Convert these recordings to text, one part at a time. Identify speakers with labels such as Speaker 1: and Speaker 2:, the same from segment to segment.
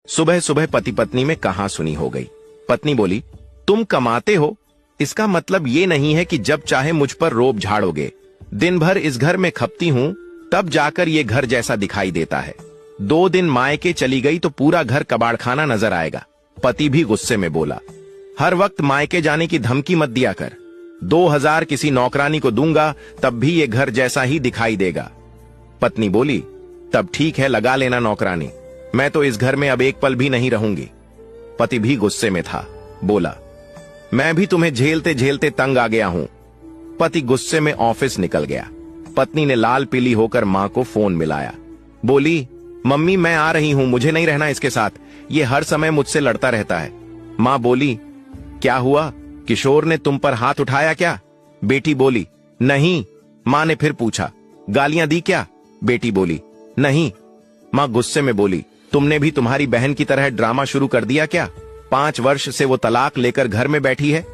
Speaker 1: सुबह सुबह पति पत्नी में कहां सुनी हो गई। पत्नी बोली, तुम कमाते हो, इसका मतलब ये नहीं है कि जब चाहे मुझ पर रोब झाड़ोगे। दिन भर इस घर में खपती हूं, तब जाकर ये घर जैसा दिखाई देता है। 2 दिन मायके चली गई तो पूरा घर कबाड़खाना नजर आएगा। पति भी गुस्से में बोला, हर वक्त मायके जाने की धमकी मत दिया कर। 2000 किसी नौकरानी को दूंगा तब भी ये घर जैसा ही दिखाई देगा। पत्नी बोली, तब ठीक है, लगा लेना नौकरानी, मैं तो इस घर में अब एक पल भी नहीं रहूंगी। पति भी गुस्से में था, बोला, मैं भी तुम्हें झेलते झेलते तंग आ गया हूं। पति गुस्से में ऑफिस निकल गया। पत्नी ने लाल पीली होकर मां को फोन मिलाया। बोली, मम्मी मैं आ रही हूं, मुझे नहीं रहना इसके साथ, ये हर समय मुझसे लड़ता रहता है। मां बोली, क्या हुआ, किशोर ने तुम पर हाथ उठाया क्या? बेटी बोली, नहीं। मां ने फिर पूछा, गालियां दी क्या? बेटी बोली, नहीं। मां गुस्से में बोली, तुमने भी तुम्हारी बहन की तरह ड्रामा शुरू कर दिया क्या? 5 वर्ष से वो तलाक लेकर घर में बैठी है,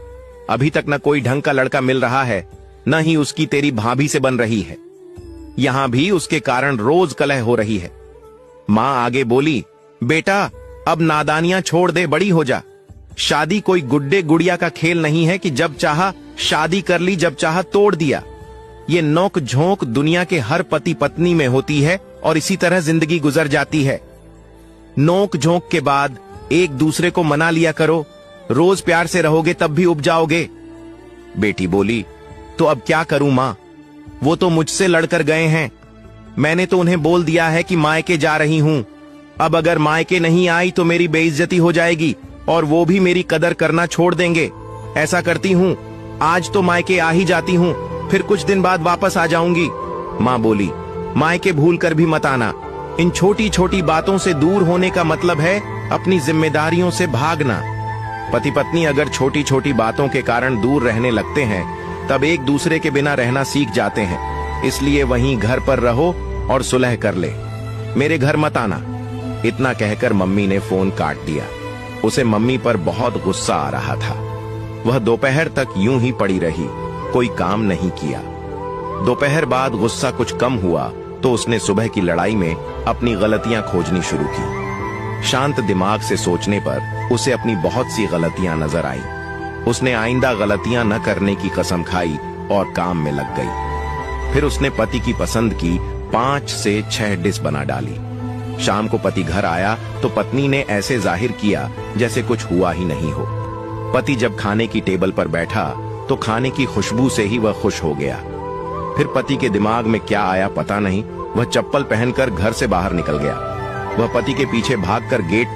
Speaker 1: अभी तक न कोई ढंग का लड़का मिल रहा है, न ही उसकी तेरी भाभी से बन रही है। यहां भी उसके कारण रोज कलह हो रही है। मां आगे बोली, बेटा अब नादानियां छोड़ दे, बड़ी हो जा। शादी कोई गुड्डे गुड़िया का खेल नहीं है कि जब चाहा शादी कर ली, जब चाहा तोड़ दिया। ये नोक झोंक दुनिया के हर पति पत्नी में होती है और इसी तरह जिंदगी गुजर जाती है। नोक झोंक के बाद एक दूसरे को मना लिया करो, रोज प्यार से रहोगे तब भी उब जाओगे। बेटी बोली, तो अब क्या करूं मां, वो तो मुझसे लड़कर गए हैं। मैंने तो उन्हें बोल दिया है कि मायके जा रही हूं। अब अगर मायके नहीं आई तो मेरी बेइज्जती हो जाएगी और वो भी मेरी कदर करना छोड़ देंगे। ऐसा करती हूं, आज तो मायके आ ही जाती हूं, फिर कुछ दिन बाद वापस आ जाऊंगी। मां बोली, मायके भूल कर भी मत आना। इन छोटी छोटी बातों से दूर होने का मतलब है अपनी जिम्मेदारियों से भागना। पति पत्नी अगर छोटी छोटी बातों के कारण दूर रहने लगते हैं तब एक दूसरे के बिना रहना सीख जाते हैं। इसलिए वहीं घर पर रहो और सुलह कर ले, मेरे घर मत आना। इतना कहकर मम्मी ने फोन काट दिया। उसे मम्मी पर बहुत गुस्सा आ रहा था। वह दोपहर तक यूं ही पड़ी रही, कोई काम नहीं किया। दोपहर बाद गुस्सा कुछ कम हुआ तो उसने सुबह की लड़ाई में अपनी गलतियां खोजनी शुरू की। शांत दिमाग से सोचने पर उसे अपनी बहुत सी गलतियां नजर आई। उसने आइंदा गलतियां न करने की कसम खाई और काम में लग गई। फिर उसने पति की पसंद की 5 से 6 डिश बना डाली। शाम को पति घर आया तो पत्नी ने ऐसे जाहिर किया जैसे कुछ हुआ ही नहीं हो। पति जब खाने की टेबल पर बैठा तो खाने की खुशबू से ही वह खुश हो गया। फिर पति के दिमाग में क्या आया पता नहीं, वह चप्पल पहनकर घर से बाहर निकल गया। वह पति के पीछे भागकर गेट